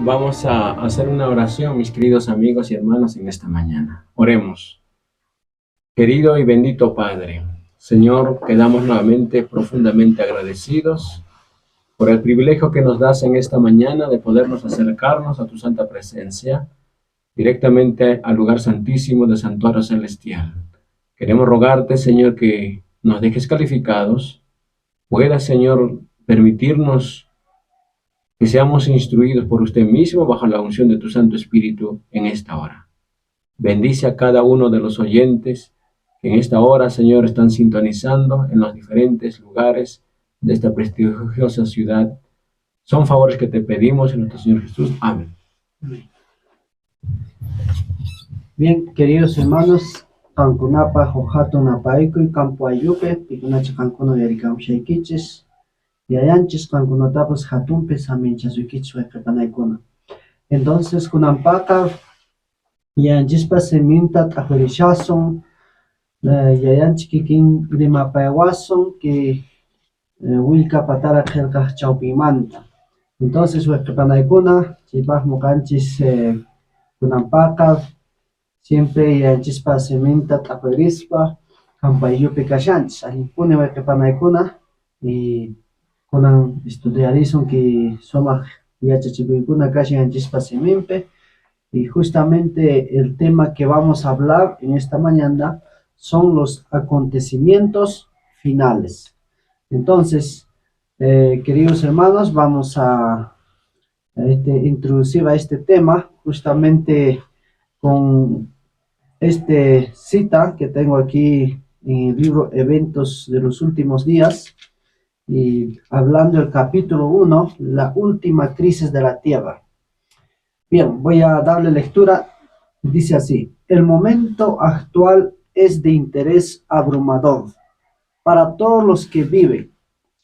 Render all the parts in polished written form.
Vamos a hacer una oración, mis queridos amigos y hermanos, en esta mañana. Oremos. Querido y bendito Padre, Señor, quedamos nuevamente profundamente agradecidos por el privilegio que nos das en esta mañana de podernos acercarnos a tu santa presencia, directamente al lugar santísimo del santuario celestial. Queremos rogarte, Señor, que nos dejes calificados, puedas, Señor, permitirnos que seamos instruidos por usted mismo bajo la unción de tu Santo Espíritu en esta hora. Bendice a cada uno de los oyentes que en esta hora, Señor, están sintonizando en los diferentes lugares de esta prestigiosa ciudad. Son favores que te pedimos en nuestro Señor Jesús. Amén. Bien, queridos hermanos, Cankunapa, Jojato, Napaico y Campo Ayupe, Picunacha Cancuno y Aricam Shaikichis, y Ayanchis Cancunotapas Jatumpe, Saminchasuikichua, Capanaicona. Entonces, Kunampaka, Yanchispa Seminta, Trajurishason, Yayanchikikin Grimapayawason, que Wilka Patara Helka Chaupimanta. Entonces, Capanaicona, Chipaj Mocanchis, Kunampaka, siempre yanchispa seminta taparispa campayupi kashanchis alimpune wayqipanaykuna y kunan estudiarizon que somaq yachachikuykuna kashi yanchispa seminpe, y justamente el tema que vamos a hablar en esta mañana son los acontecimientos finales. Entonces, queridos hermanos, vamos a introducir a este tema justamente con cita que tengo aquí en el libro Eventos de los Últimos Días, y hablando del capítulo 1, la última crisis de la tierra. Bien, voy a darle lectura. Dice así: el momento actual es de interés abrumador para todos los que viven,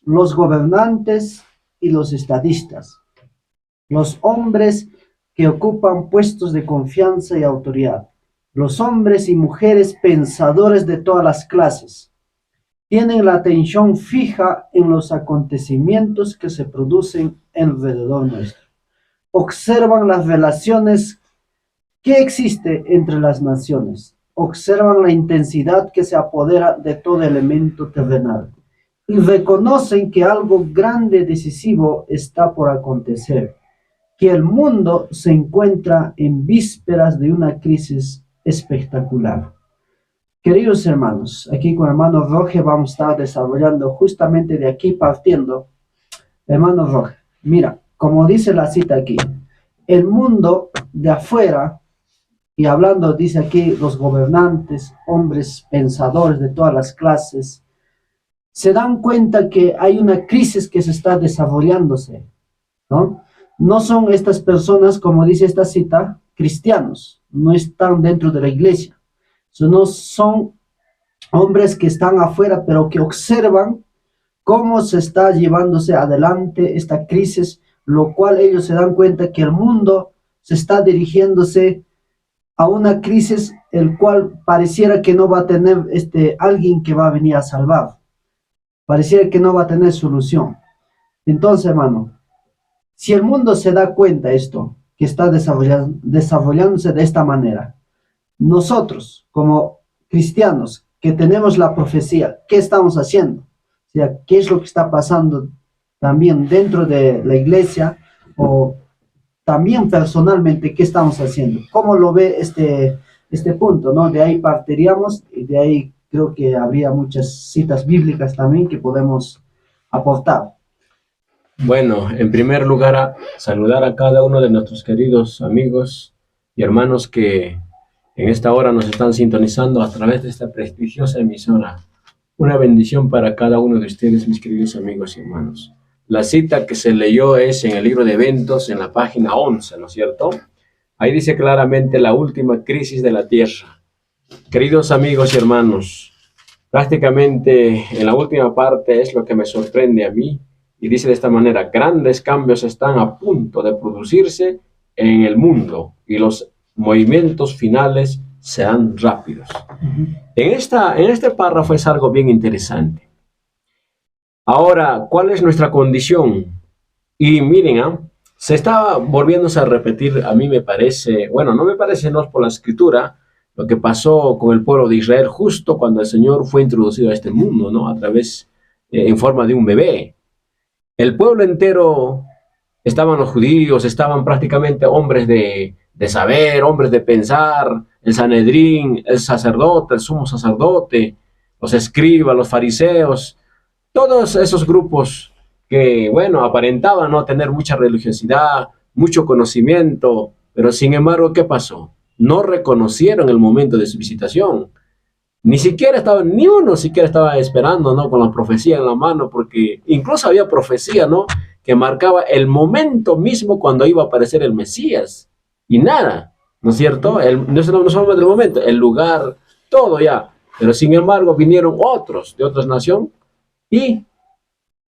los gobernantes y los estadistas, los hombres que ocupan puestos de confianza y autoridad, los hombres y mujeres pensadores de todas las clases, tienen la atención fija en los acontecimientos que se producen alrededor nuestro. Observan las relaciones que existen entre las naciones, observan la intensidad que se apodera de todo elemento terrenal y reconocen que algo grande y decisivo está por acontecer, que el mundo se encuentra en vísperas de una crisis espectacular. Queridos hermanos, aquí con hermano Roge vamos a estar desarrollando justamente de aquí partiendo. Hermano Roge, mira, como dice la cita aquí, el mundo de afuera, y hablando, dice aquí, los gobernantes, hombres pensadores de todas las clases, se dan cuenta que hay una crisis que se está desarrollándose, ¿no? No son estas personas, como dice esta cita, cristianos, no están dentro de la iglesia, no son hombres que están afuera, pero que observan cómo se está llevándose adelante esta crisis, lo cual ellos se dan cuenta que el mundo se está dirigiéndose a una crisis, el cual pareciera que no va a tener alguien que va a venir a salvar, pareciera que no va a tener solución. Entonces, hermano, si el mundo se da cuenta de esto, que está desarrollándose de esta manera, nosotros como cristianos que tenemos la profecía, ¿qué estamos haciendo? O sea, ¿qué es lo que está pasando también dentro de la iglesia, o también personalmente, qué estamos haciendo? ¿Cómo lo ve este punto, ¿no? De ahí partiríamos, y de ahí creo que habría muchas citas bíblicas también que podemos aportar. Bueno, en primer lugar, saludar a cada uno de nuestros queridos amigos y hermanos que en esta hora nos están sintonizando a través de esta prestigiosa emisora. Una bendición para cada uno de ustedes, mis queridos amigos y hermanos. La cita que se leyó es en el libro de Eventos, en la página 11, ¿no es cierto? Ahí dice claramente la última crisis de la tierra. Queridos amigos y hermanos, prácticamente en la última parte es lo que me sorprende a mí. Y dice de esta manera: grandes cambios están a punto de producirse en el mundo y los movimientos finales serán rápidos. En este párrafo es algo bien interesante. Ahora, ¿cuál es nuestra condición? Y miren, se está volviéndose a repetir, a mí me parece, bueno, no me parece, no es por la escritura, lo que pasó con el pueblo de Israel justo cuando el Señor fue introducido a este mundo, ¿no? A través, en forma de un bebé. El pueblo entero, estaban los judíos, estaban prácticamente hombres de saber, hombres de pensar, el Sanedrín, el sacerdote, el sumo sacerdote, los escribas, los fariseos, todos esos grupos que, bueno, aparentaban no tener mucha religiosidad, mucho conocimiento, pero sin embargo, ¿qué pasó? No reconocieron el momento de su visitación. Ni siquiera estaba, ni uno siquiera estaba esperando, ¿no? Con la profecía en la mano, porque incluso había profecía, ¿no? Que marcaba el momento mismo cuando iba a aparecer el Mesías. Y nada, ¿no es cierto? No solamente el momento, el lugar, todo ya. Pero sin embargo vinieron otros de otras naciones y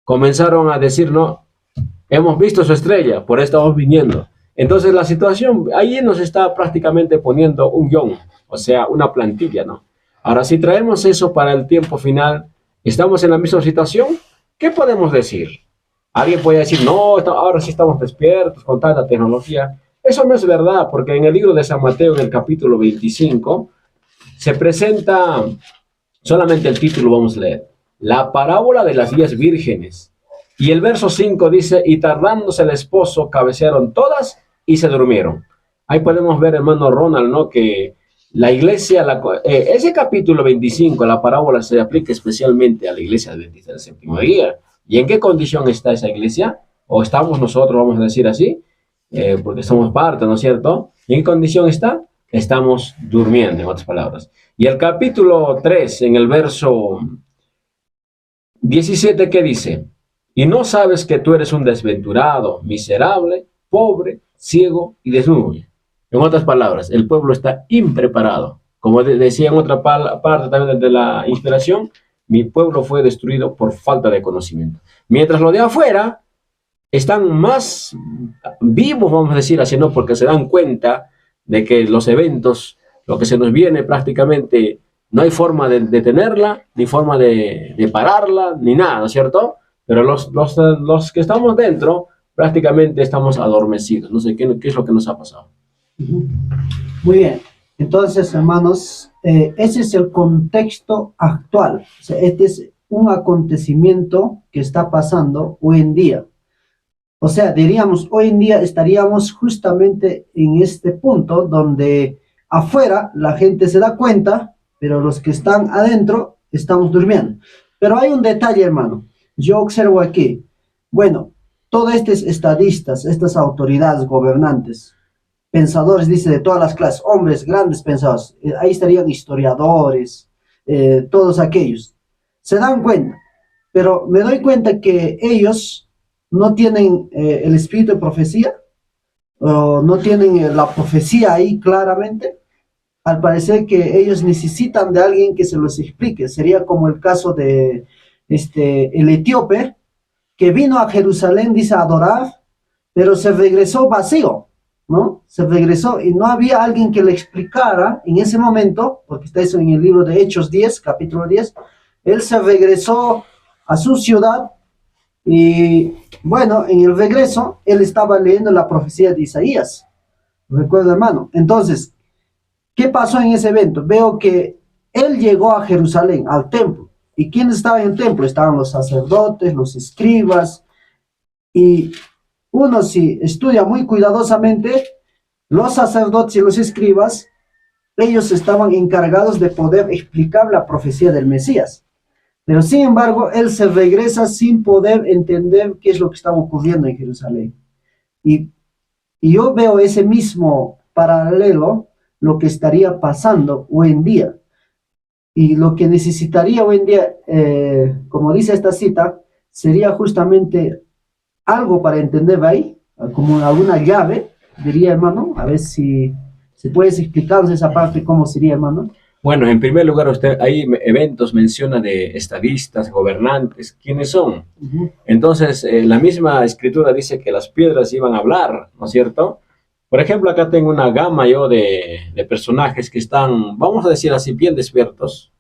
comenzaron a decir, no, hemos visto su estrella, por eso estamos viniendo. Entonces la situación ahí nos está prácticamente poniendo un guión, o sea, una plantilla, ¿no? Ahora, si traemos eso para el tiempo final, ¿estamos en la misma situación? ¿Qué podemos decir? Alguien puede decir, no, ahora sí estamos despiertos con tanta tecnología. Eso no es verdad, porque en el libro de San Mateo, en el capítulo 25, se presenta solamente el título, vamos a leer, la parábola de las 10 vírgenes. Y el verso 5 dice, y tardándose el esposo, cabecearon todas y se durmieron. Ahí podemos ver, hermano Ronald, ¿no? Que la iglesia, ese capítulo 25, la parábola se aplica especialmente a la iglesia adventista del séptimo día. ¿Y en qué condición está esa iglesia? O estamos nosotros, vamos a decir así, porque somos parte, ¿no es cierto? ¿Y en qué condición está? Estamos durmiendo, en otras palabras. Y el capítulo 3, en el verso 17, ¿qué dice? Y no sabes que tú eres un desventurado, miserable, pobre, ciego y desnudo. En otras palabras, el pueblo está impreparado. Como decía en otra parte también de la inspiración, mi pueblo fue destruido por falta de conocimiento. Mientras lo de afuera están más vivos, vamos a decir así, ¿no? Porque se dan cuenta de que los eventos, lo que se nos viene prácticamente, no hay forma de detenerla, ni forma de pararla, ni nada, ¿no es cierto? Pero los que estamos dentro, prácticamente estamos adormecidos. No sé qué es lo que nos ha pasado. Muy bien. Entonces, hermanos, ese es el contexto actual. O sea, este es un acontecimiento que está pasando hoy en día. O sea, diríamos, hoy en día estaríamos justamente en este punto donde afuera la gente se da cuenta, pero los que están adentro estamos durmiendo. Pero hay un detalle, hermano. Yo observo aquí, bueno, todos estos estadistas, estas autoridades gobernantes, pensadores, dice, de todas las clases, hombres, grandes pensadores, ahí estarían historiadores, todos aquellos, se dan cuenta, pero me doy cuenta que ellos no tienen el espíritu de profecía, o no tienen la profecía ahí claramente. Al parecer que ellos necesitan de alguien que se los explique. Sería como el caso de el etíope, que vino a Jerusalén, dice, a adorar, pero se regresó vacío, ¿no? Se regresó y no había alguien que le explicara en ese momento, porque está eso en el libro de Hechos 10, capítulo 10, él se regresó a su ciudad y, bueno, en el regreso, él estaba leyendo la profecía de Isaías. ¿Recuerda, hermano? Entonces, ¿qué pasó en ese evento? Veo que él llegó a Jerusalén, al templo. ¿Y quiénes estaban en el templo? Estaban los sacerdotes, los escribas. Y uno, si estudia muy cuidadosamente, los sacerdotes y los escribas, ellos estaban encargados de poder explicar la profecía del Mesías. Pero sin embargo, él se regresa sin poder entender qué es lo que estaba ocurriendo en Jerusalén. Y yo veo ese mismo paralelo, lo que estaría pasando hoy en día. Y lo que necesitaría hoy en día, como dice esta cita, sería justamente algo para entender ahí, como alguna llave, diría, hermano. A ver si puedes explicarnos esa parte, cómo sería, hermano. Bueno, en primer lugar, usted hay eventos, menciona de estadistas, gobernantes, ¿quiénes son? Entonces, la misma escritura dice que las piedras iban a hablar, ¿no es cierto? Por ejemplo, acá tengo una gama yo de personajes que están, vamos a decir así, bien despiertos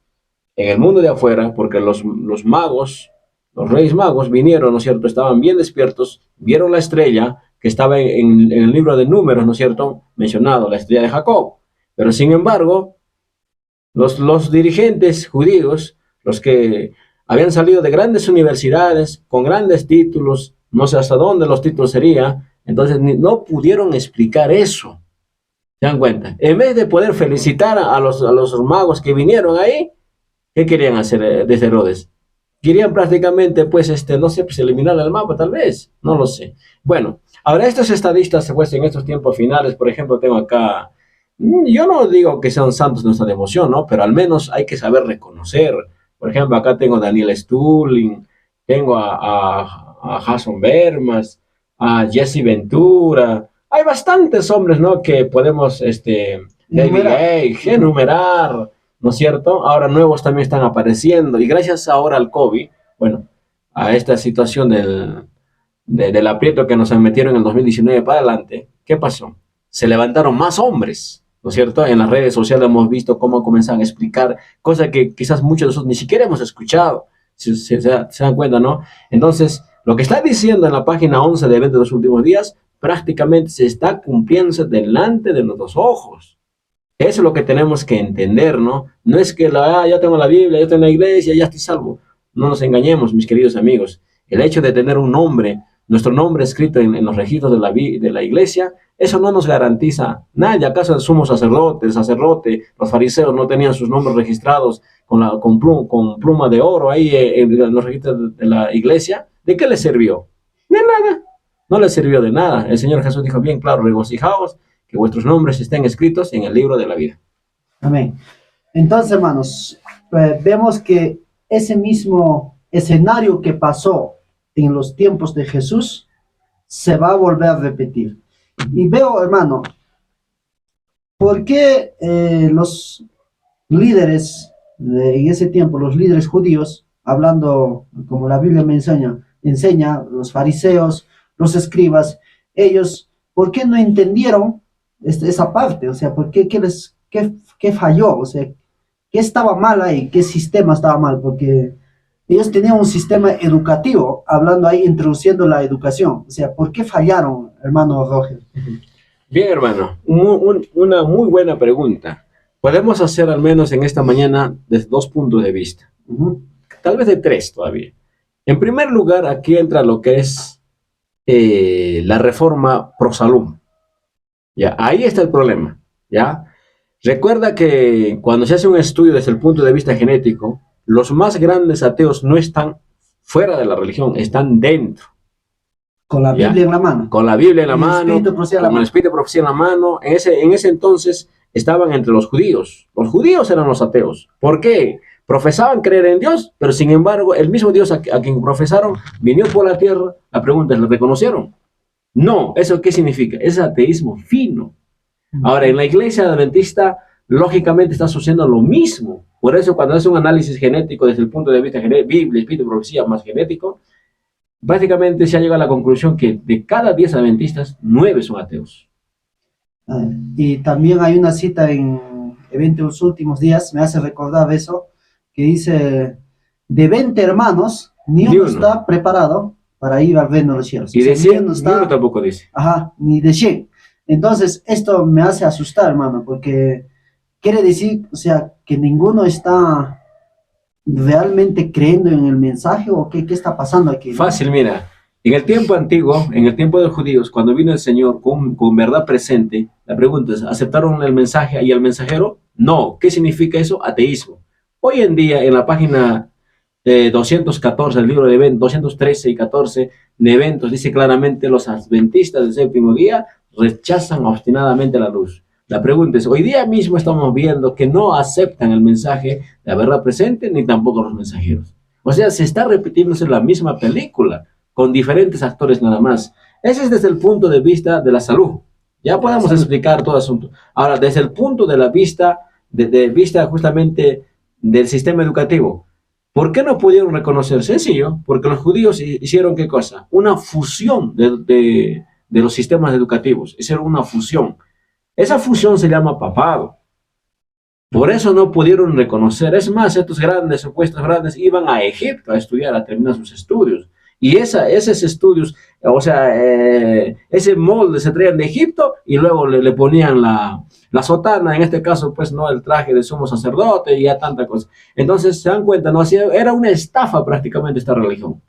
en el mundo de afuera, porque los magos, los reyes magos vinieron, ¿no es cierto? Estaban bien despiertos, vieron la estrella, que estaba en el libro de Números, ¿no es cierto?, mencionado, la estrella de Jacob. Pero sin embargo, los dirigentes judíos, los que habían salido de grandes universidades, con grandes títulos, no sé hasta dónde los títulos serían, entonces no pudieron explicar eso. ¿Se dan cuenta? En vez de poder felicitar a los magos que vinieron ahí, ¿qué querían hacer desde Herodes? Querían prácticamente, pues, no sé, pues eliminar el mapa, tal vez, no lo sé. Bueno, ahora estos estadistas, pues, en estos tiempos finales, por ejemplo, tengo acá, yo no digo que sean santos de nuestra devoción, ¿no? Pero al menos hay que saber reconocer. Por ejemplo, acá tengo a Daniel Stulin, tengo a Jason Bermas, a Jesse Ventura. Hay bastantes hombres, ¿no? Que podemos, David Age, enumerar, ¿no es cierto? Ahora nuevos también están apareciendo. Y gracias ahora al COVID, bueno, a esta situación del aprieto que nos metieron en el 2019 para adelante, ¿qué pasó? Se levantaron más hombres, ¿no es cierto? En las redes sociales hemos visto cómo comienzan a explicar cosas que quizás muchos de nosotros ni siquiera hemos escuchado. Se dan cuenta, ¿no? Entonces, lo que está diciendo en la página 11 de Eventos de los Últimos Días prácticamente se está cumpliendo delante de nuestros ojos. Eso es lo que tenemos que entender, ¿no? No es que ya tengo la Biblia, ya tengo la iglesia, ya estoy salvo. No nos engañemos, mis queridos amigos. El hecho de tener un nombre, nuestro nombre escrito en los registros de la iglesia, eso no nos garantiza nada. ¿Acaso el sumo sacerdote, los fariseos no tenían sus nombres registrados con pluma de oro ahí en los registros de la iglesia? ¿De qué les sirvió? De nada. No les sirvió de nada. El Señor Jesús dijo bien claro: regocijaos que vuestros nombres estén escritos en el libro de la vida. Amén. Entonces, hermanos, vemos que ese mismo escenario que pasó en los tiempos de Jesús se va a volver a repetir. Y veo, hermano, ¿por qué los líderes en ese tiempo, los líderes judíos, hablando como la Biblia me enseña, los fariseos, los escribas, ellos, ¿por qué no entendieron esa parte? O sea, ¿por qué, qué falló? O sea, ¿qué estaba mal ahí? ¿Qué sistema estaba mal? Porque ellos tenían un sistema educativo, hablando ahí, introduciendo la educación. O sea, ¿por qué fallaron, hermano Roger? Bien, hermano, una muy buena pregunta. Podemos hacer al menos en esta mañana desde 2 puntos de vista. Tal vez de 3 todavía. En primer lugar, aquí entra lo que es la reforma pro salud. Ya, ahí está el problema, ¿ya? Recuerda que cuando se hace un estudio desde el punto de vista genético, los más grandes ateos no están fuera de la religión, están dentro. Con la Biblia en la mano. Con la Biblia en la mano, con el Espíritu de Profecía en la mano. En ese entonces estaban entre los judíos. Los judíos eran los ateos. ¿Por qué? Profesaban creer en Dios, pero sin embargo, el mismo Dios a quien profesaron vino por la tierra. La pregunta es, ¿lo reconocieron? No. ¿Eso qué significa? Es ateísmo fino. Ahora, en la iglesia adventista, lógicamente está sucediendo lo mismo. Por eso, cuando hace un análisis genético desde el punto de vista Biblia, Espíritu, Profecía, más genético, básicamente se ha llegado a la conclusión que de cada 10 adventistas, 9 son ateos. Y también hay una cita en Eventos de los Últimos Días, me hace recordar eso, que dice, de 20 hermanos, ni uno está preparado para ir al reino de los cielos. Y de 100, ni uno tampoco dice. Ajá, ni de 100. Entonces, esto me hace asustar, hermano, porque quiere decir, o sea, que ninguno está realmente creyendo en el mensaje, o qué está pasando aquí. Fácil, mira. En el tiempo antiguo, en el tiempo de los judíos, cuando vino el Señor con verdad presente, la pregunta es, ¿aceptaron el mensaje y el mensajero? No. ¿Qué significa eso? Ateísmo. Hoy en día, en la página 214, el libro de Eventos, 213 y 14 de Eventos, dice claramente, los adventistas del séptimo día rechazan obstinadamente la luz. La pregunta es, hoy día mismo estamos viendo que no aceptan el mensaje de la verdad presente, ni tampoco los mensajeros. O sea, se está repitiéndose la misma película, con diferentes actores nada más. Ese es desde el punto de vista de la salud. Ya podemos explicar todo el asunto. Ahora, desde el punto de la vista, de vista justamente del sistema educativo, ¿por qué no pudieron reconocer? Sencillo, porque los judíos hicieron ¿qué cosa? Una fusión de los sistemas educativos. Hicieron una fusión. Esa fusión se llama papado. Por eso no pudieron reconocer. Es más, estos supuestos grandes, iban a Egipto a estudiar, a terminar sus estudios. Y esos estudios o sea, ese molde se traían de Egipto y luego le ponían la sotana, en este caso, pues, no, el traje de sumo sacerdote y ya tanta cosa. Entonces, se dan cuenta, ¿no? Así, era una estafa prácticamente esta religión.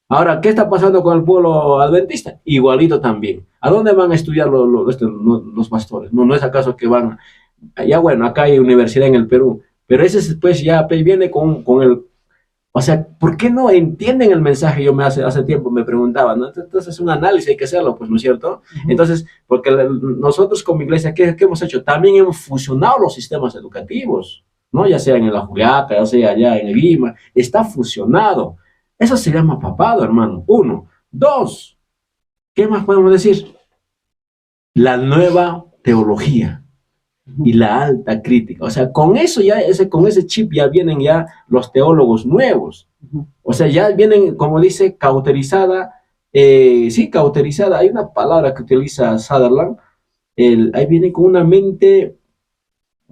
Ahora, ¿qué está pasando con el pueblo adventista? Igualito también. ¿A dónde van a estudiar los pastores? No, no es acaso que van, ya bueno, acá hay universidad en el Perú, pero ese pues ya viene con el, o sea, ¿por qué no entienden el mensaje? Yo hace tiempo me preguntaba, ¿no? Entonces es un análisis, hay que hacerlo, pues, ¿no es cierto? Entonces, porque nosotros como iglesia, ¿qué hemos hecho? También hemos fusionado los sistemas educativos, ¿no? Ya sea en la Juliaca, ya sea allá en el Lima, está fusionado. Eso se llama papado, hermano. Uno. Dos, ¿qué más podemos decir? La nueva teología y la alta crítica. O sea, con eso ya, con ese chip ya vienen ya los teólogos nuevos. O sea, ya vienen, como dice, cauterizada. Sí, cauterizada. Hay una palabra que utiliza Sutherland. Ahí viene con una mente,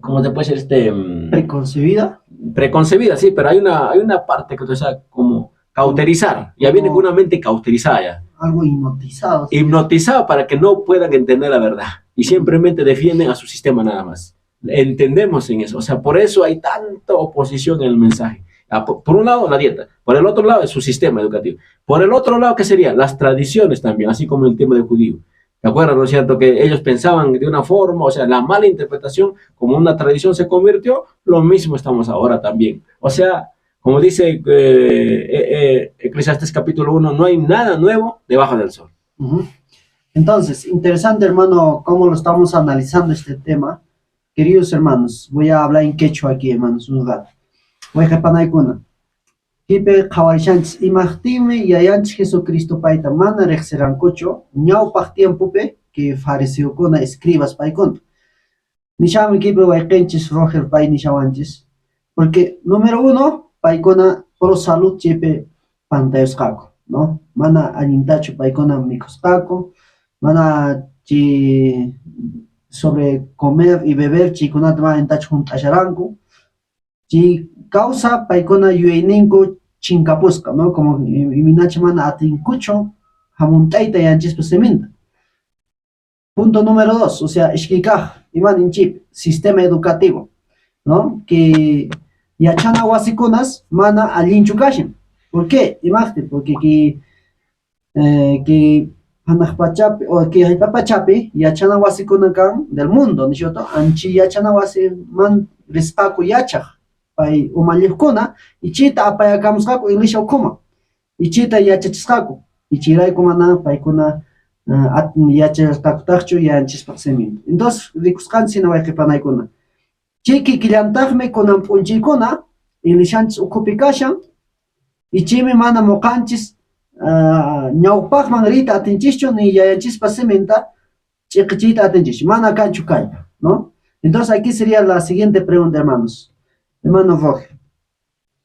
¿cómo se puede decir? ¿Preconcebida? Preconcebida, sí, pero hay una parte que utiliza como cauterizar. Ya viene con una mente cauterizada ya. Algo hipnotizado. ¿Sí? Hipnotizado para que no puedan entender la verdad y simplemente defienden a su sistema nada más. Entendemos en eso, o sea, por eso hay tanta oposición en el mensaje. Por un lado, la dieta, por el otro lado, es su sistema educativo. Por el otro lado, ¿qué sería? Las tradiciones también, así como el tema de judío. ¿De acuerdo? ¿No es cierto? Que ellos pensaban de una forma, o sea, la mala interpretación, como una tradición se convirtió, lo mismo estamos ahora también. O sea, como dice Eclesiastés capítulo 1, no hay nada nuevo debajo del sol. Entonces, interesante, hermano, cómo lo estamos analizando este tema. Queridos hermanos, voy a hablar en quechua aquí, hermanos, un rato. Voy a repanaikuna. Hipe kawarishanchis imahtime yayanchis Jesucristo paita mana rexerancocho, ñawpaq tiempope que fariseokuna escribas paikuna. Nishami kipe waikenchis Roger pay nishawanchis. Porque, número uno, paikuna pro salud chepe pantayosqaku, ¿no? Mana allintachu paikuna mikusqaku, mana chi sobre comer y beber chikunata mana allintachu juntasharanku. Chi causa paikuna yuyayninku chinkapusqa, ¿no? Como iminachi mana atinkuchu hamuntayta yanchispa seminta. Punto número dos, o sea, ishkikaj, iman chip, sistema educativo, ¿no? Que yachana wasikunas mana allinchu kashin. ¿Por qué? Imagte, porque que hanajpachapi, o que haypapachapi, yachana wasikuna kan del mundo, ¿no es cierto? Anchi yachana wasi man rispaku yachaj, pay umalliqkuna, ichita apayakamusqaku iglesia ukuma, ichita yachachisqaku, ichirayku mana paykuna yachasqakutaqchu yanchispa semin. Entonces, rikusqanchik sina wayqipanaykuna. Chiki killantaqmi kunan p'unchaykuna iglesianchis ukupi kashan, ichimi mana muqanchis ñawpaqman riyta atinchishchu ni yayanchispa seminta ch'iqichiyta atinchishchu, mana kanchu kaypa, ¿no? Entonces, aquí sería la siguiente pregunta, hermanos. Hermano Roger.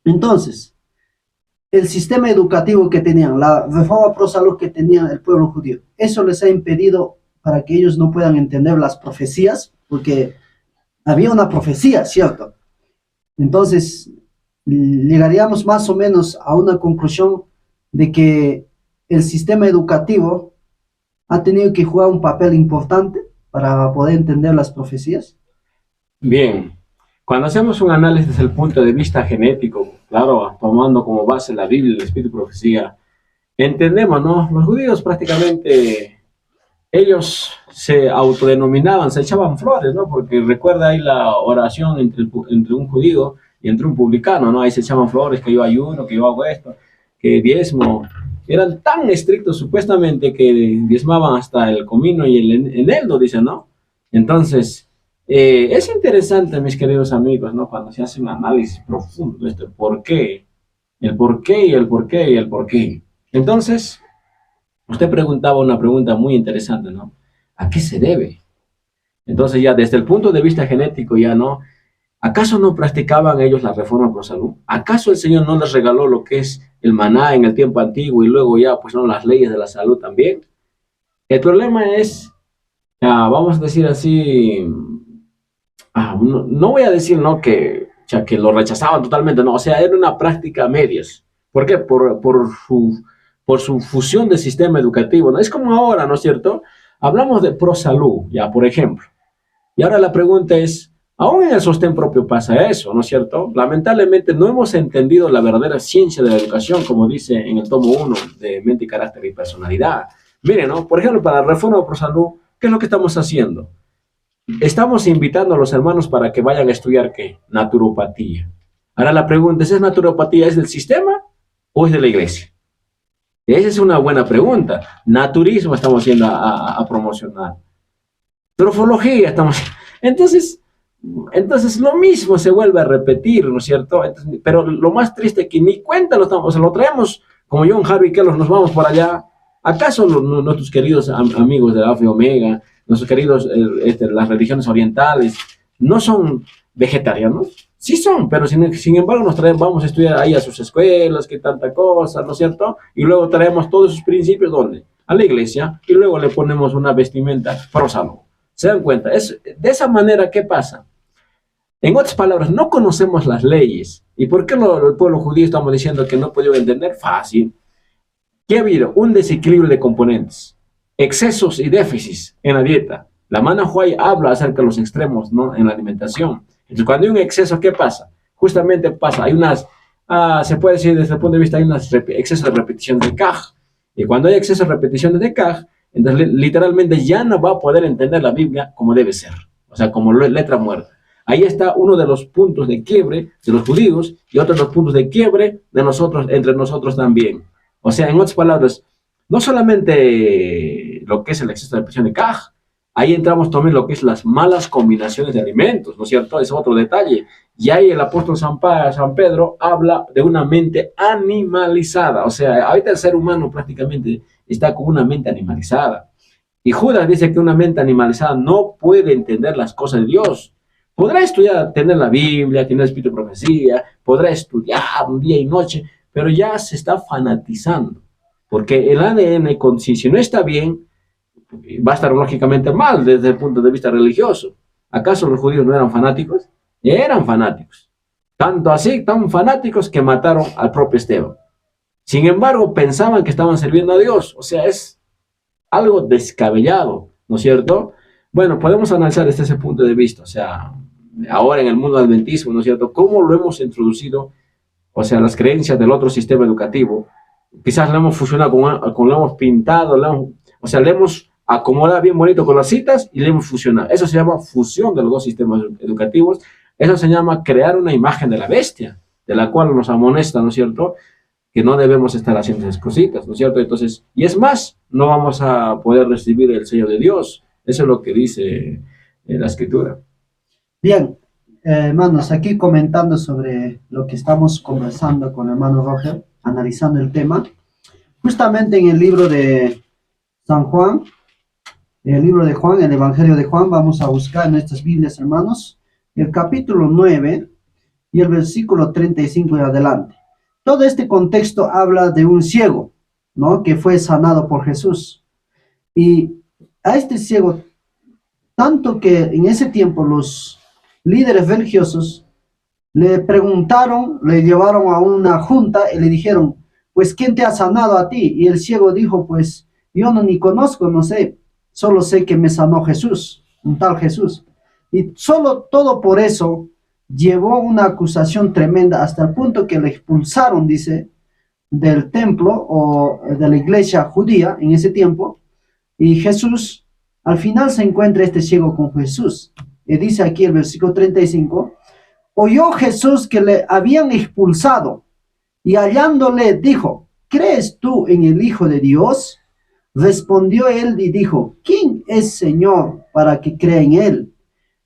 Entonces, el sistema educativo que tenían, la reforma pro salud que tenía el pueblo judío, eso les ha impedido para que ellos no puedan entender las profecías, porque había una profecía, ¿cierto? Entonces, llegaríamos más o menos a una conclusión de que el sistema educativo ha tenido que jugar un papel importante para poder entender las profecías. Bien, cuando hacemos un análisis desde el punto de vista genético, claro, tomando como base la Biblia, el Espíritu y Profecía, entendemos, ¿no? Los judíos prácticamente, ellos se autodenominaban, se echaban flores, ¿no? Porque recuerda ahí la oración entre un judío y entre un publicano, ¿no? Ahí se echaban flores, que yo ayuno, que yo hago esto, que diezmo. Eran tan estrictos supuestamente que diezmaban hasta el comino y el eneldo, dicen, ¿no? Entonces, es interesante, mis queridos amigos, ¿no? Cuando se hace un análisis profundo de esto, el por qué y el por qué y el por qué. Entonces, usted preguntaba una pregunta muy interesante, ¿no? ¿A qué se debe? Entonces ya desde el punto de vista genético ya, ¿no? ¿Acaso no practicaban ellos la reforma pro salud? ¿Acaso el Señor no les regaló lo que es el maná en el tiempo antiguo y luego ya, pues, no, las leyes de la salud también? El problema es, vamos a decir así, no voy a decir, ¿no? Que lo rechazaban totalmente, no, o sea, era una práctica a medias. ¿Por qué? Por por su fusión del sistema educativo, ¿no? Es como ahora, ¿no es cierto? Hablamos de ProSalud, ya, por ejemplo. Y ahora la pregunta es, aún en el sostén propio pasa eso, ¿no es cierto? Lamentablemente no hemos entendido la verdadera ciencia de la educación, como dice en el tomo 1 de Mente, Carácter y Personalidad. Miren, ¿no? Por ejemplo, para la reforma de ProSalud, ¿qué es lo que estamos haciendo? Estamos invitando a los hermanos para que vayan a estudiar, ¿qué? Naturopatía. Ahora la pregunta es naturopatía es del sistema o es de la iglesia? Esa es una buena pregunta. Naturismo estamos yendo a promocionar. Trofología estamos... Entonces lo mismo se vuelve a repetir, ¿no es cierto? Entonces, pero lo más triste es que ni cuenta lo estamos, o sea, lo traemos como John Harvey Kellogg, nos vamos por allá. ¿Acaso nuestros queridos amigos de la Alfa y Omega, nuestros queridos, las religiones orientales, no son vegetarianos? Sí son, pero sin embargo nos traen, vamos a estudiar ahí a sus escuelas, que tanta cosa, ¿no es cierto? Y luego traemos todos esos principios, ¿dónde? A la iglesia, y luego le ponemos una vestimenta pro salud. ¿Se dan cuenta? De esa manera, ¿qué pasa? En otras palabras, no conocemos las leyes. ¿Y por qué el pueblo judío estamos diciendo que no podía entender? Fácil. ¿Qué ha habido? Un desequilibrio de componentes, excesos y déficits en la dieta. La Mana Huay habla acerca de los extremos, ¿no? En la alimentación. Entonces, cuando hay un exceso, ¿qué pasa? Justamente pasa, hay unas, se puede decir desde el punto de vista, hay un exceso de repetición de Kaj. Y cuando hay exceso de repeticiones de Kaj, entonces literalmente ya no va a poder entender la Biblia como debe ser, o sea, como letra muerta. Ahí está uno de los puntos de quiebre de los judíos y otro de los puntos de quiebre de nosotros, entre nosotros también. O sea, en otras palabras, no solamente lo que es el exceso de repetición de Kaj, ahí entramos también lo que es las malas combinaciones de alimentos, ¿no es cierto? Es otro detalle. Y ahí el apóstol San Pedro habla de una mente animalizada. O sea, ahorita el ser humano prácticamente está con una mente animalizada. Y Judas dice que una mente animalizada no puede entender las cosas de Dios. Podrá estudiar, tener la Biblia, tener el espíritu de profecía, podrá estudiar día y noche, pero ya se está fanatizando. Porque el ADN, si no está bien, va a estar lógicamente mal desde el punto de vista religioso. ¿Acaso los judíos no eran fanáticos? Eran fanáticos. Tanto así, tan fanáticos que mataron al propio Esteban. Sin embargo, pensaban que estaban sirviendo a Dios. O sea, es algo descabellado, ¿no es cierto? Bueno, podemos analizar desde ese punto de vista. O sea, ahora en el mundo adventismo, ¿no es cierto? ¿Cómo lo hemos introducido? O sea, las creencias del otro sistema educativo. Quizás lo hemos fusionado con lo hemos pintado, o sea, le hemos acomodado bien bonito con las citas y le hemos fusionado. Eso se llama fusión de los dos sistemas educativos. Eso se llama crear una imagen de la bestia, de la cual nos amonesta, ¿no es cierto?, que no debemos estar haciendo esas cositas, ¿no es cierto? Entonces, y es más, no vamos a poder recibir el sello de Dios. Eso es lo que dice la Escritura. Bien, hermanos, aquí comentando sobre lo que estamos conversando con el hermano Roger, analizando el tema, justamente en el libro de San Juan, el libro de Juan, el Evangelio de Juan, vamos a buscar en nuestras Biblias, hermanos, el capítulo 9 y el versículo 35 y adelante. Todo este contexto habla de un ciego, ¿no?, que fue sanado por Jesús. Y a este ciego, tanto que en ese tiempo los líderes religiosos le preguntaron, le llevaron a una junta y le dijeron, pues, ¿quién te ha sanado a ti? Y el ciego dijo, pues, yo ni conozco, no sé, solo sé que me sanó Jesús, un tal Jesús. Y solo todo por eso llevó una acusación tremenda hasta el punto que le expulsaron, dice, del templo o de la iglesia judía en ese tiempo. Y Jesús, al final se encuentra este ciego con Jesús. Y dice aquí el versículo 35, oyó Jesús que le habían expulsado y hallándole dijo, ¿crees tú en el Hijo de Dios? Respondió él y dijo, ¿quién es Señor para que crea en él?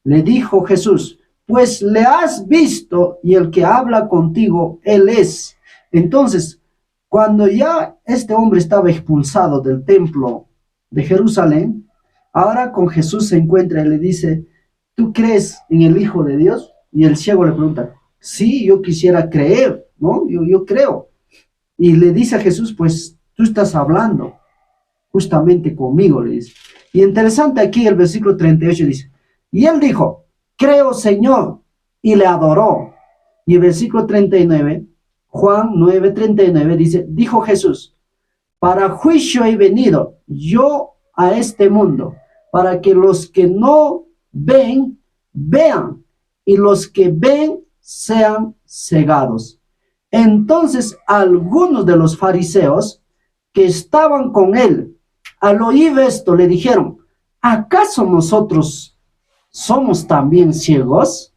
Le dijo Jesús, pues le has visto y el que habla contigo, él es. Entonces, cuando ya este hombre estaba expulsado del templo de Jerusalén, ahora con Jesús se encuentra y le dice, ¿tú crees en el Hijo de Dios? Y el ciego le pregunta, sí, yo quisiera creer, ¿no? Yo creo. Y le dice a Jesús, pues tú estás hablando justamente conmigo, le dice. Y interesante aquí el versículo 38 dice, y él dijo, creo, Señor, y le adoró. Y el versículo 39, Juan 9:39 dice, dijo Jesús, para juicio he venido yo a este mundo, para que los que no ven, vean, y los que ven sean cegados. Entonces algunos de los fariseos que estaban con él, al oír esto, le dijeron: ¿acaso nosotros somos también ciegos?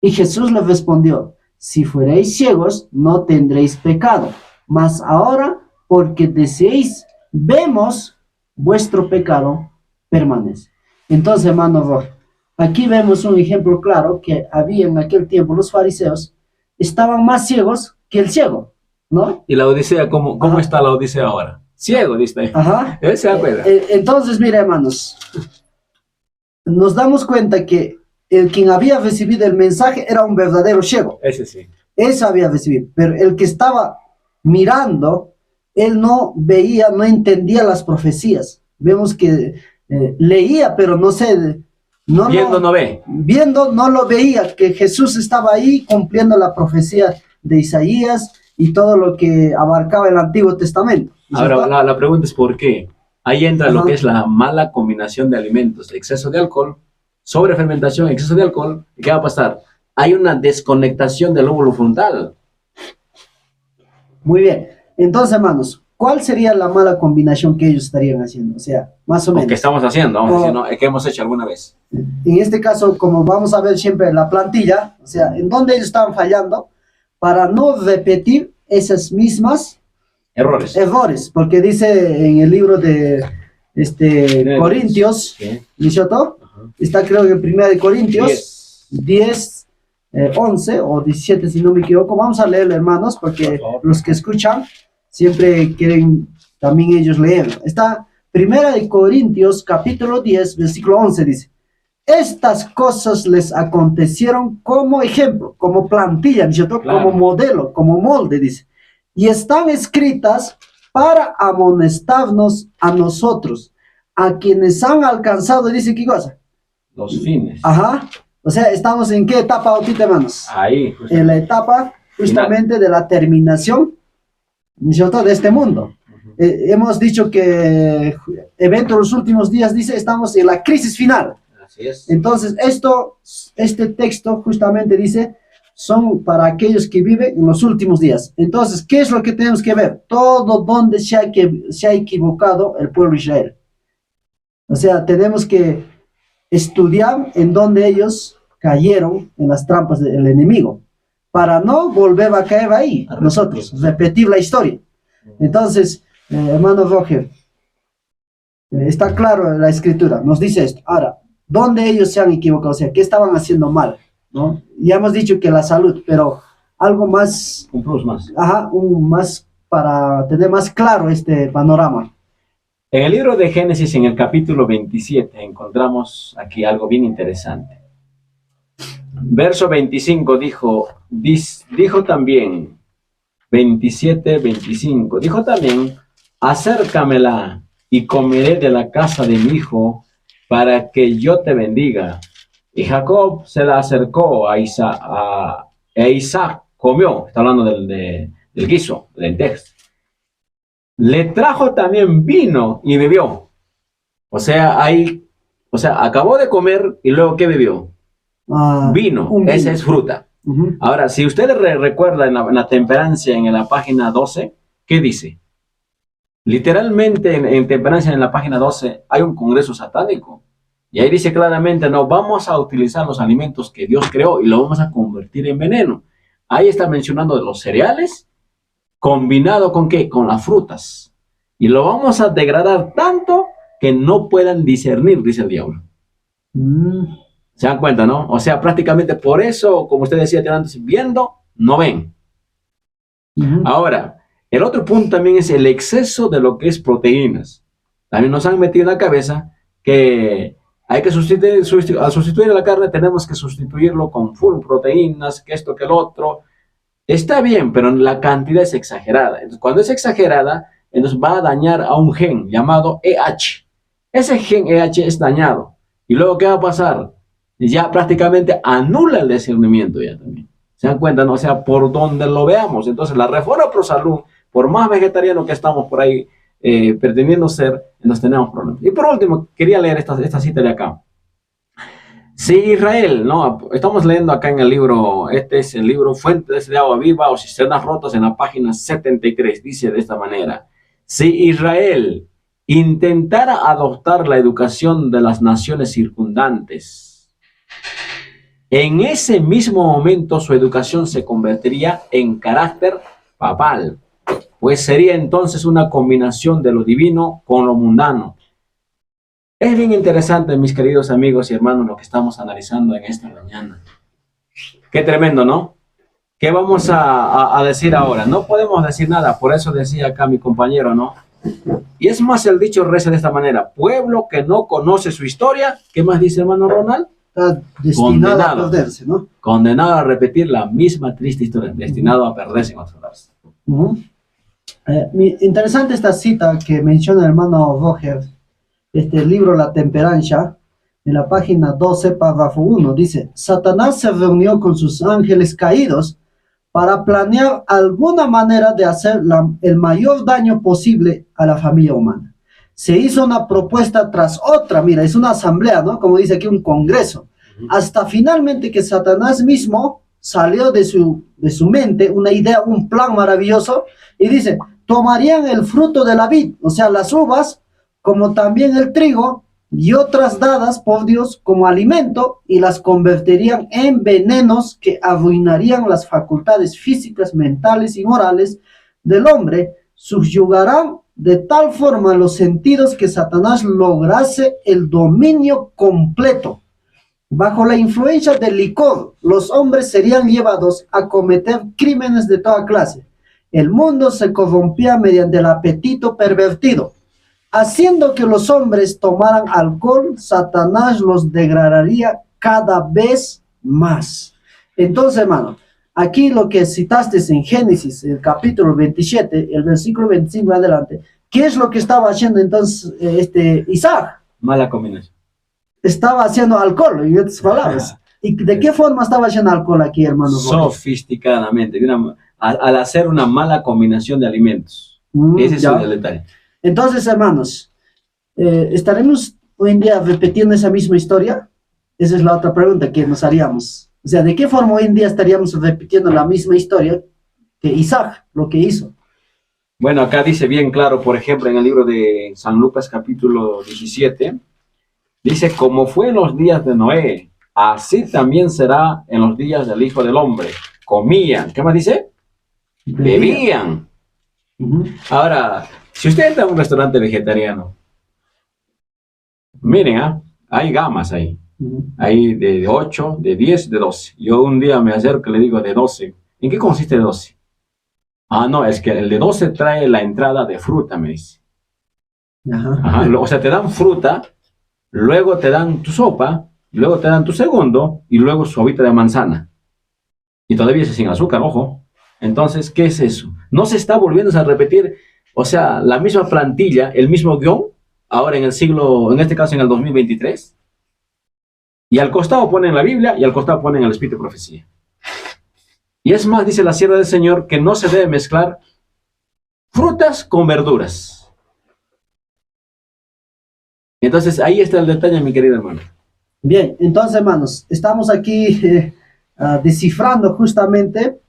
Y Jesús les respondió: si fuerais ciegos, no tendréis pecado, mas ahora, porque deseéis, vemos, vuestro pecado permanece. Entonces, hermano Roger, aquí vemos un ejemplo claro que había en aquel tiempo los fariseos, estaban más ciegos que el ciego, ¿no? ¿Y la Odisea, cómo está la Odisea ahora? Ciego, dice. Ajá. Él se acuerda. Entonces, mira, hermanos, nos damos cuenta que el quien había recibido el mensaje era un verdadero ciego. Ese sí. Ese había recibido, pero el que estaba mirando, él no veía, no entendía las profecías. Vemos que leía, pero no sé, Viendo no ve. viendo no lo veía, que Jesús estaba ahí cumpliendo la profecía de Isaías y todo lo que abarcaba el Antiguo Testamento. Ahora, la pregunta es ¿por qué? Ahí entra Ajá. lo que es la mala combinación de alimentos, exceso de alcohol, sobrefermentación, exceso de alcohol. ¿Y qué va a pasar? Hay una desconectación del lóbulo frontal. Muy bien. Entonces, hermanos, ¿cuál sería la mala combinación que ellos estarían haciendo? O sea, más o ¿O menos. qué estamos haciendo? Vamos a decir, ¿no? ¿Qué hemos hecho alguna vez? En este caso, como vamos a ver siempre la plantilla, o sea, en donde ellos estaban fallando, para no repetir esas mismas Errores. errores, porque dice en el libro de Corintios, ¿Qué? ¿no es cierto? Ajá. Está creo que en 1 de Corintios 10, 11 o 17 si no me equivoco. Vamos a leerlo, hermanos, porque Por favor. los que escuchan siempre quieren también ellos leer. Está 1 de Corintios capítulo 10 versículo 11, dice: estas cosas les acontecieron como ejemplo, como plantilla, ¿no es cierto? Claro. Como modelo, como molde, dice. Y están escritas para amonestarnos a nosotros, a quienes han alcanzado, dice, ¿qué cosa? Los fines. Ajá. O sea, ¿estamos en qué etapa ahorita, hermanos? Ahí. Pues, En la etapa justamente de la terminación, ¿no es cierto?, de este mundo. Hemos dicho que evento de los últimos días, dice, estamos en la crisis final. Así es. Entonces, este texto justamente dice, son para aquellos que viven en los últimos días. Entonces, ¿qué es lo que tenemos que ver? Todo donde se ha equivocado el pueblo de Israel. O sea, tenemos que estudiar en donde ellos cayeron en las trampas del enemigo, para no volver a caer ahí, nosotros, repetir la historia. Entonces, hermano Roger, está claro en la escritura, nos dice esto. Ahora, ¿dónde ellos se han equivocado? O sea, ¿qué estaban haciendo mal? ¿No? Ya hemos dicho que la salud, pero algo más, Un plus más. ajá, más para tener más claro este panorama. En el libro de Génesis, en el capítulo 27, encontramos aquí algo bien interesante. Verso 25 dijo también, 27, 25, dijo también: acércamela y comeré de la casa de mi hijo para que yo te bendiga. Y Jacob se la acercó a Isaac, e Isaac comió. Está hablando del guiso, del texto. Le trajo también vino y bebió. O sea, acabó de comer y luego ¿qué bebió? Vino. Un vino. Esa es fruta. Ujú. Ahora, si usted recuerda en la temperancia en la página 12, ¿qué dice? Literalmente en temperancia en la página 12 hay un congreso satánico. Y ahí dice claramente, no, vamos a utilizar los alimentos que Dios creó y lo vamos a convertir en veneno. Ahí está mencionando de los cereales, combinado ¿con qué? Con las frutas. Y lo vamos a degradar tanto que no puedan discernir, dice el diablo. ¿Se dan cuenta, no? O sea, prácticamente por eso, como usted decía antes, viendo, no ven. Ahora, el otro punto también es el exceso de lo que es proteínas. También nos han metido en la cabeza que hay que al sustituir la carne tenemos que sustituirlo con full proteínas, que esto, que el otro. Está bien, pero la cantidad es exagerada. Entonces, cuando es exagerada, entonces va a dañar a un gen llamado EH. Ese gen EH es dañado. ¿Y luego qué va a pasar? Ya prácticamente anula el discernimiento ya también. ¿Se dan cuenta? ¿No? O sea, por donde lo veamos. Entonces, la Reforma Pro Salud por más vegetarianos que estamos por ahí pretendiendo ser, nos tenemos problemas. Y por último, quería leer esta cita de acá. Si Israel, ¿no? Estamos leyendo acá en el libro, este es el libro Fuentes de Agua Viva o Cisternas Rotas en la página 73, dice de esta manera. Si Israel intentara adoptar la educación de las naciones circundantes, en ese mismo momento su educación se convertiría en carácter papal, pues sería entonces una combinación de lo divino con lo mundano. Es bien interesante, mis queridos amigos y hermanos, lo que estamos analizando en esta mañana. Qué tremendo, ¿no? ¿Qué vamos a decir ahora? No podemos decir nada, por eso decía acá mi compañero, ¿no? Y es más, el dicho reza de esta manera: pueblo que no conoce su historia, ¿qué más dice hermano Ronald? Está destinado a perderse, ¿no? Condenado a repetir la misma triste historia, destinado a perderse en otros lados. Interesante esta cita que menciona el hermano Roger, este libro La Temperancia, en la página 12, párrafo 1, dice: Satanás se reunió con sus ángeles caídos para planear alguna manera de hacer el mayor daño posible a la familia humana. Se hizo una propuesta tras otra, mira, es una asamblea, ¿no? Como dice aquí, un congreso, hasta finalmente que Satanás mismo salió de su mente una idea, un plan maravilloso, y dice: tomarían el fruto de la vid, o sea, las uvas, como también el trigo, y otras dadas por Dios como alimento, y las convertirían en venenos que arruinarían las facultades físicas, mentales y morales del hombre, subyugarán de tal forma los sentidos que Satanás lograse el dominio completo. Bajo la influencia del licor, los hombres serían llevados a cometer crímenes de toda clase. El mundo se corrompía mediante el apetito pervertido. Haciendo que los hombres tomaran alcohol, Satanás los degradaría cada vez más. Entonces, hermano, aquí lo que citaste en Génesis, el capítulo 27, el versículo 25 adelante, ¿qué es lo que estaba haciendo entonces Isaac? Mala combinación. Estaba haciendo alcohol, en otras palabras. ¿Y de qué forma estaba haciendo alcohol aquí, hermano? Sofisticadamente, al hacer una mala combinación de alimentos. Ese es el detalle. Entonces, hermanos, ¿estaremos hoy en día repitiendo esa misma historia? Esa es la otra pregunta que nos haríamos. O sea, ¿de qué forma hoy en día estaríamos repitiendo la misma historia que Isaac, lo que hizo? Bueno, acá dice bien claro, por ejemplo, en el libro de San Lucas capítulo 17, dice: como fue en los días de Noé, así también será en los días del Hijo del Hombre. Comían, ¿qué más dice? Bebían. Ahora, si usted entra a un restaurante vegetariano, miren, hay gamas ahí. Hay de 8, de 10, de 12. Yo un día me acerco y le digo de 12. ¿En qué consiste 12? Ah, no, es que el de 12 trae la entrada de fruta, me dice. O sea, te dan fruta, luego te dan tu sopa, luego te dan tu segundo, y luego su agüita de manzana. Y todavía es sin azúcar, ojo. Entonces, ¿qué es eso? No se está volviendo a repetir, o sea, la misma plantilla, el mismo guión, ahora en este caso en el 2023. Y al costado ponen la Biblia y al costado ponen el Espíritu de Profecía. Y es más, dice la sierva del Señor, que no se debe mezclar frutas con verduras. Entonces, ahí está el detalle, mi querido hermano. Bien, entonces, hermanos, estamos aquí descifrando justamente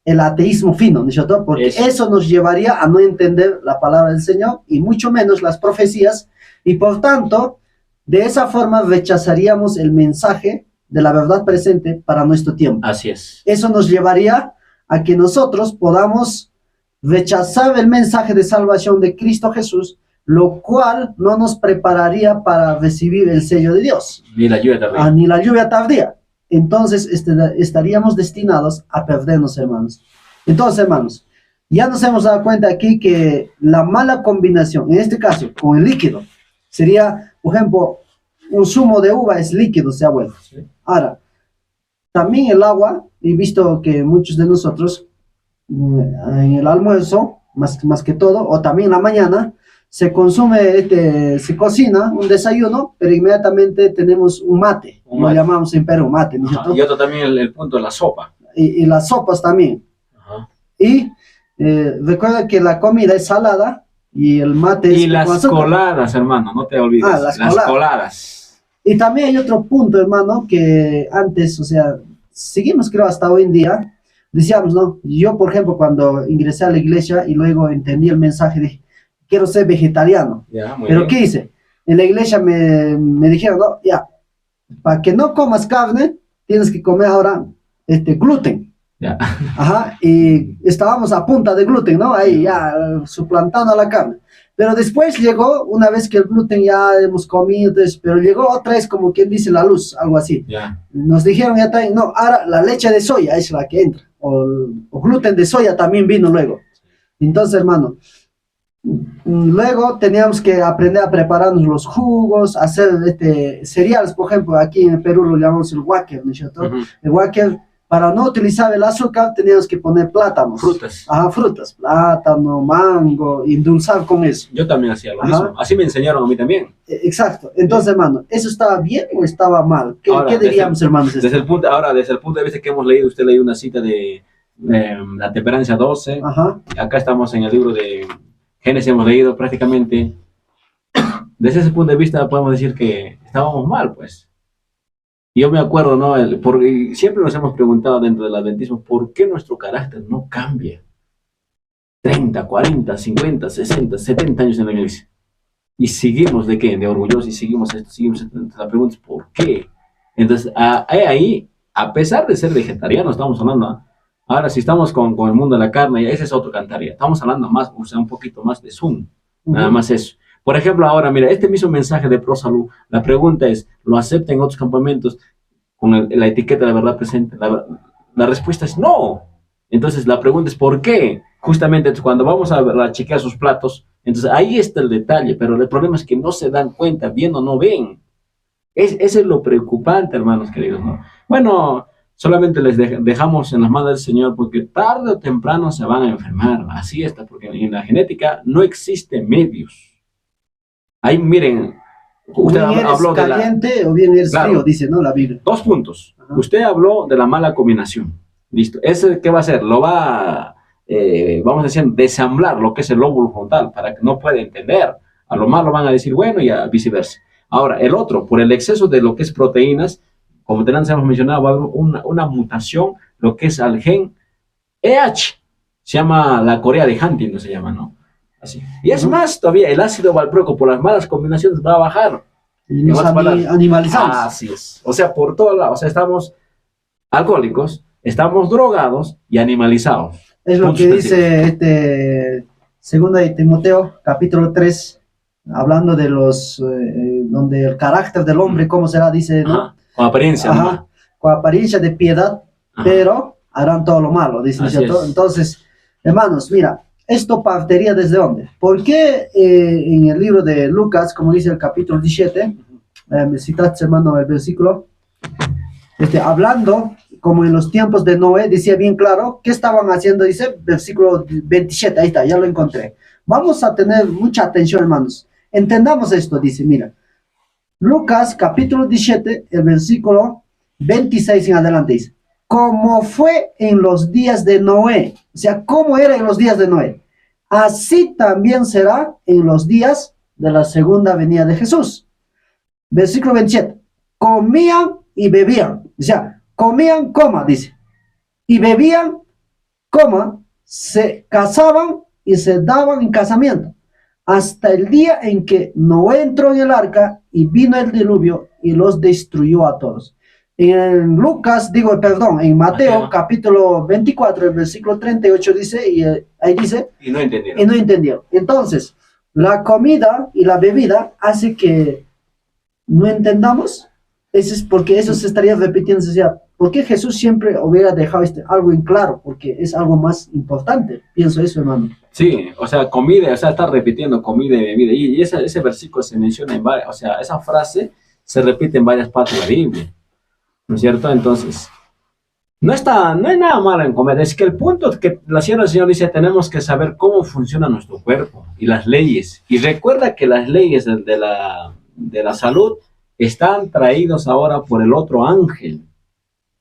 el ateísmo fino, ¿no es cierto? Porque eso nos llevaría a no entender la palabra del Señor y mucho menos las profecías, y por tanto, de esa forma rechazaríamos el mensaje de la verdad presente para nuestro tiempo. Así es. Eso nos llevaría a que nosotros podamos rechazar el mensaje de salvación de Cristo Jesús, lo cual no nos prepararía para recibir el sello de Dios. Ni la lluvia tardía. Ni la lluvia tardía. Entonces estaríamos destinados a perdernos, hermanos. Entonces, hermanos, ya nos hemos dado cuenta aquí que la mala combinación, en este caso, con el líquido, sería, por ejemplo, un zumo de uva es líquido, se ha vuelto. ¿Sí? Ahora, también el agua, he visto que muchos de nosotros, en el almuerzo, más que todo, o también en la mañana, se consume, se cocina un desayuno, pero inmediatamente tenemos un mate, lo llamamos en Perú mate, ¿no es cierto? Y otro también el punto de la sopa. Y las sopas también. Ajá. Y recuerda que la comida es salada y el mate es Y las con azúcar. coladas, hermano, no te olvides. Ah, las Las coladas. coladas. Y también hay otro punto, hermano, que antes, o sea, seguimos creo hasta hoy en día, decíamos, ¿no? Yo, por ejemplo, cuando ingresé a la iglesia y luego entendí el mensaje, dije, quiero ser vegetariano. Ya, muy Pero bien. ¿qué hice? En la iglesia me dijeron, no, ya, para que no comas carne, tienes que comer ahora gluten. Ya. Ajá, y estábamos a punta de gluten, ¿no? Ahí ya suplantando a la carne. Pero después llegó, una vez que el gluten ya hemos comido, entonces, pero llegó otra vez como quien dice la luz, algo así. Ya. Nos dijeron ya también, no, ahora la leche de soya es la que entra, o gluten de soya también vino luego. Entonces, hermano, luego teníamos que aprender a prepararnos los jugos, hacer cereales, por ejemplo, aquí en Perú lo llamamos el wacker, ¿no es cierto? Ujú. El wacker, para no utilizar el azúcar, teníamos que poner plátanos. Frutas. Ajá, frutas, plátano, mango, endulzar con eso. Yo también hacía lo Ajá. mismo. Así me enseñaron a mí también. Exacto. Entonces, hermano, ¿eso estaba bien o estaba mal? ¿Qué, Ahora, qué diríamos, hermanos? Desde el punto de vista que hemos leído, usted leyó una cita de la temperancia 12. Ajá, Acá estamos en el libro de Génesis, hemos leído prácticamente. Desde ese punto de vista podemos decir que estábamos mal, pues. Y yo me acuerdo, ¿no? Porque siempre nos hemos preguntado dentro del adventismo, ¿por qué nuestro carácter no cambia? 30, 40, 50, 60, 70 años en la iglesia. Y seguimos de qué? De orgullosos y seguimos esto, seguimos esto. Entonces, la pregunta es ¿por qué? Entonces, ahí, a pesar de ser vegetarianos, estamos hablando, ¿no? Ahora si estamos con el mundo de la carne, ese es otro cantaría. Estamos hablando más, o sea, un poquito más de Zoom, nada más eso. Por ejemplo, ahora, mira, este mismo mensaje de ProSalud, la pregunta es, ¿lo aceptan en otros campamentos con la etiqueta de la verdad presente? La respuesta es no. Entonces, la pregunta es ¿por qué? Justamente cuando vamos a chequear sus platos, entonces ahí está el detalle, pero el problema es que no se dan cuenta, bien o no ven. Ese es lo preocupante, hermanos queridos, ¿no? Bueno, solamente les dejamos en las manos del Señor porque tarde o temprano se van a enfermar. Así está, porque en la genética no existen medios. Ahí miren, O usted bien eres habló de caliente o bien eres Claro. frío, dice, ¿no? La Biblia. 2 puntos. Ajá. Usted habló de la mala combinación. Listo. ¿Ese qué va a hacer? Lo va, vamos a decir, desamblar lo que es el lóbulo frontal para que no pueda entender. A lo malo van a decir bueno y a viceversa. Ahora, el otro, por el exceso de lo que es proteínas, como te hemos mencionado, va a haber una mutación, lo que es al gen EH. Se llama la Corea de Huntington, se llama, ¿no? Así. Y es más, todavía el ácido valproico por las malas combinaciones va a bajar. Y nos otras palabras, animalizamos. Así es. O sea, por todos lados. O sea, estamos alcohólicos, estamos drogados y animalizados. Es lo Puntos que suspensivos. dice segunda de Timoteo, capítulo 3, hablando de donde el carácter del hombre, ¿cómo será? Dice, ¿no? Ajá. Con apariencia. Ajá, ¿No? con apariencia de piedad, Ajá. pero harán todo lo malo, dice, Así ¿cierto? es. Entonces, hermanos, mira, esto partiría desde dónde. ¿Por qué en el libro de Lucas, como dice el capítulo 17, me citaste, hermano, el versículo, hablando como en los tiempos de Noé, decía bien claro, ¿qué estaban haciendo? Dice, versículo 27, ahí está, ya lo encontré. Vamos a tener mucha atención, hermanos. Entendamos esto, dice, mira, Lucas capítulo 17, el versículo 26 en adelante dice, como fue en los días de Noé, o sea, ¿cómo era en los días de Noé? Así también será en los días de la segunda venida de Jesús. Versículo 27, comían y bebían, o sea, comían, coma, dice, y bebían, coma, se casaban y se daban en casamiento, hasta el día en que Noé entró en el arca y vino el diluvio y los destruyó a todos. En Lucas, en Mateo, capítulo 24, el versículo 38 dice, y ahí dice, Y no entendieron. y no entendieron. Entonces, la comida y la bebida hace que no entendamos. Eso es porque eso se estaría repitiendo. O sea, ¿por qué Jesús siempre hubiera dejado algo en claro? Porque es algo más importante. Pienso eso, hermano. Sí, o sea, comida, o sea, está repitiendo comida y bebida. Y ese versículo se menciona en varias, o sea, esa frase se repite en varias partes de la Biblia. ¿No es cierto? Entonces, no hay nada malo en comer. Es que el punto es que la Señora del Señor dice, tenemos que saber cómo funciona nuestro cuerpo y las leyes. Y recuerda que las leyes de la salud están traídos ahora por el otro ángel.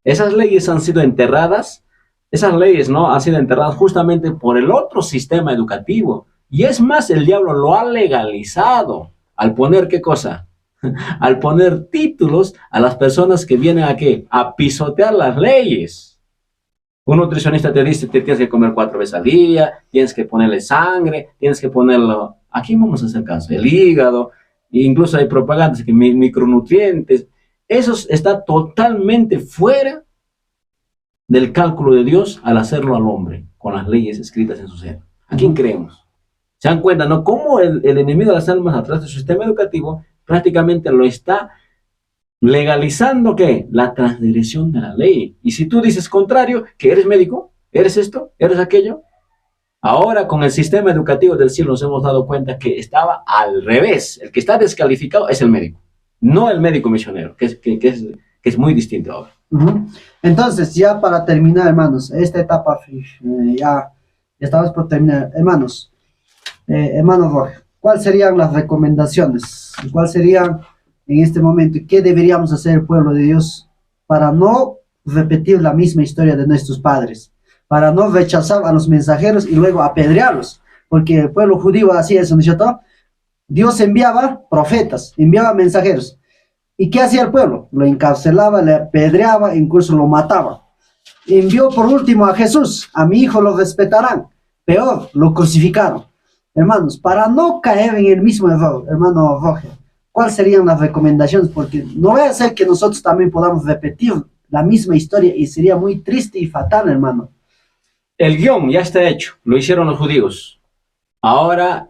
Esas leyes han sido enterradas Esas leyes, ¿no?, han sido enterradas justamente por el otro sistema educativo. Y es más, el diablo lo ha legalizado al poner, ¿qué cosa? Al poner títulos a las personas que vienen a ¿qué? A pisotear las leyes. Un nutricionista te dice, te tienes que comer 4 veces al día, tienes que ponerle sangre, tienes que ponerlo, ¿a quién vamos a hacer caso? El hígado, incluso hay propagandas que micronutrientes. Eso está totalmente fuera del cálculo de Dios al hacerlo al hombre, con las leyes escritas en su ser. ¿A quién creemos? ¿Se dan cuenta, no? Cómo el enemigo de las almas, a través de su sistema educativo, prácticamente lo está legalizando, ¿qué? La transgresión de la ley. Y si tú dices contrario, que eres médico, eres esto, eres aquello, ahora con el sistema educativo del cielo nos hemos dado cuenta que estaba al revés. El que está descalificado es el médico, no el médico misionero, que es muy distinto ahora. Entonces, ya para terminar, hermanos, esta etapa ya estamos por terminar. Hermanos, hermano Roger, ¿cuáles serían las recomendaciones? ¿Cuáles serían en este momento? ¿Qué deberíamos hacer el pueblo de Dios para no repetir la misma historia de nuestros padres? Para no rechazar a los mensajeros y luego apedrearlos. Porque el pueblo judío hacía eso, ¿no es cierto? Dios enviaba profetas, enviaba mensajeros. ¿Y qué hacía el pueblo? Lo encarcelaba, le apedreaba, incluso lo mataba. Envió por último a Jesús. A mi hijo lo respetarán. Peor, lo crucificaron. Hermanos, para no caer en el mismo error, hermano Roger, ¿cuáles serían las recomendaciones? Porque no va a ser que nosotros también podamos repetir la misma historia y sería muy triste y fatal, hermano. El guión ya está hecho, lo hicieron los judíos. Ahora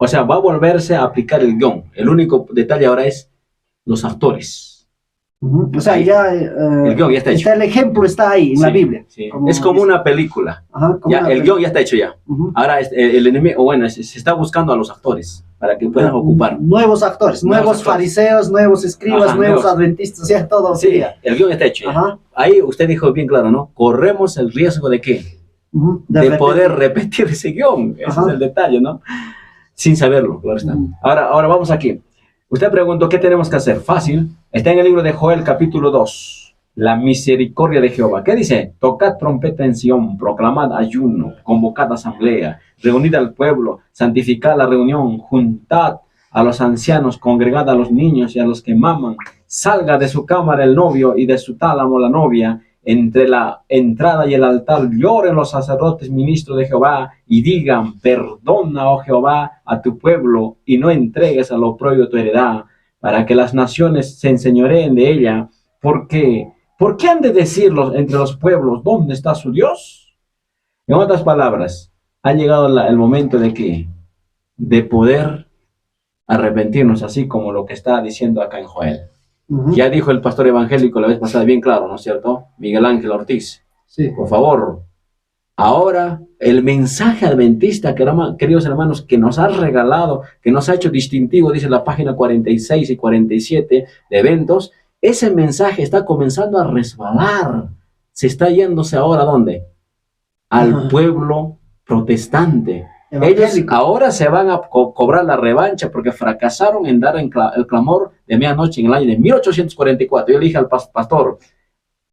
va a volverse a aplicar el guión. El único detalle ahora es los actores. O sea, ya el guión ya está hecho. El ejemplo está ahí en la Biblia. Sí. Es como una película. El guión ya está hecho ya. Ahora el enemigo, se está buscando a los actores para que puedan ocupar. Nuevos actores, nuevos fariseos, nuevos escribas, nuevos adventistas, ya todo. Sí, el guión ya está hecho. Ahí usted dijo bien claro, ¿no? Corremos el riesgo de ¿qué? De poder repetir ese guión. Ese es el detalle, ¿no? Sin saberlo, claro está. Ahora vamos aquí. Usted preguntó, ¿qué tenemos que hacer? Fácil. Está en el libro de Joel, capítulo 2. La misericordia de Jehová. ¿Qué dice? Tocad trompeta en Sión, proclamad ayuno, convocad asamblea, reunid al pueblo, santificad la reunión, juntad a los ancianos, congregad a los niños y a los que maman. Salga de su cámara el novio y de su tálamo la novia. Entre la entrada y el altar lloren los sacerdotes ministros de Jehová y digan, perdona, oh Jehová, a tu pueblo y no entregues al oprobio tu heredad, para que las naciones se enseñoreen de ella. ¿Por qué han de decirlo entre los pueblos, ¿dónde está su Dios? En otras palabras, ha llegado el momento de poder arrepentirnos, así como lo que está diciendo acá en Joel. Ya dijo el pastor evangélico la vez pasada, bien claro, ¿no es cierto? Miguel Ángel Ortiz. Sí. Por favor, ahora el mensaje adventista, queridos hermanos, que nos ha regalado, que nos ha hecho distintivo, dice la página 46 y 47 de eventos, ese mensaje está comenzando a resbalar. Se está yéndose ahora, ¿a dónde? Al pueblo protestante. Ellos ahora se van a cobrar la revancha porque fracasaron en dar el clamor de medianoche en el año de 1844. Yo le dije al pastor,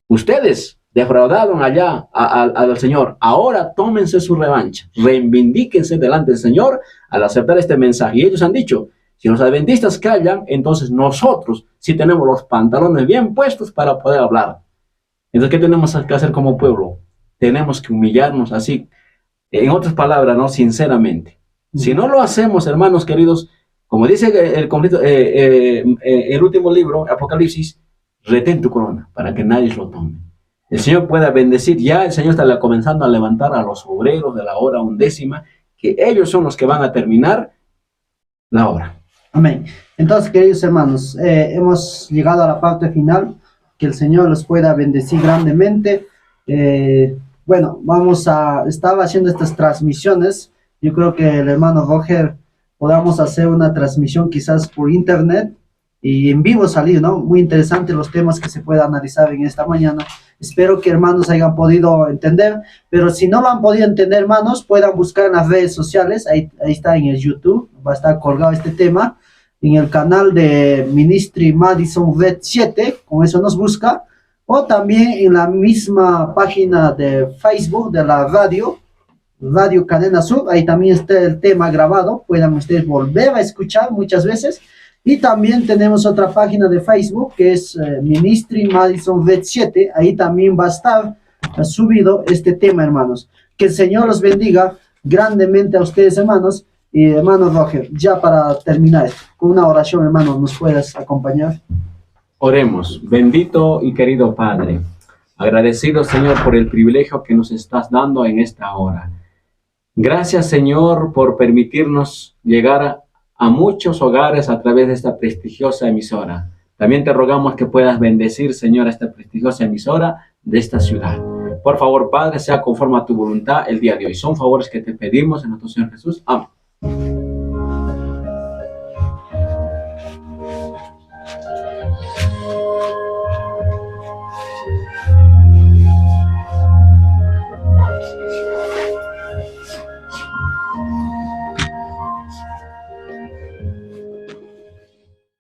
ustedes defraudaron allá al Señor, ahora tómense su revancha, reivindíquense delante del Señor al aceptar este mensaje. Y ellos han dicho, si los adventistas callan, entonces nosotros sí tenemos los pantalones bien puestos para poder hablar. Entonces, ¿qué tenemos que hacer como pueblo? Tenemos que humillarnos así. En otras palabras, ¿no? Sinceramente. Si no lo hacemos, hermanos queridos, como dice el último libro, Apocalipsis, retén tu corona para que nadie lo tome. El Señor pueda bendecir. Ya el Señor está comenzando a levantar a los obreros de la hora 11, que ellos son los que van a terminar la obra. Amén. Entonces, queridos hermanos, hemos llegado a la parte final. Que el Señor los pueda bendecir grandemente. Bueno, estaba haciendo estas transmisiones. Yo creo que el hermano Roger podamos hacer una transmisión quizás por internet y en vivo salir, ¿no? Muy interesante los temas que se puede analizar en esta mañana. Espero que hermanos hayan podido entender, pero si no lo han podido entender, hermanos, puedan buscar en las redes sociales. Ahí está en el YouTube, va a estar colgado este tema. En el canal de Ministry Madison Red 7, con eso nos busca. o también en la misma página de Facebook de la Radio Cadena Sur, ahí también está el tema grabado, puedan ustedes volver a escuchar muchas veces. Y también tenemos otra página de Facebook que es Ministry Madison Red 7, ahí también va a estar subido este tema, hermanos. Que el Señor los bendiga grandemente a ustedes, hermanos. Y hermano Roger, ya para terminar, con una oración, hermano, ¿nos puedes acompañar? Oremos. Bendito y querido Padre, agradecido, Señor, por el privilegio que nos estás dando en esta hora. Gracias, Señor, por permitirnos llegar a muchos hogares a través de esta prestigiosa emisora. También te rogamos que puedas bendecir, Señor, a esta prestigiosa emisora de esta ciudad. Por favor, Padre, sea conforme a tu voluntad el día de hoy. Son favores que te pedimos en nuestro Señor Jesús. Amén.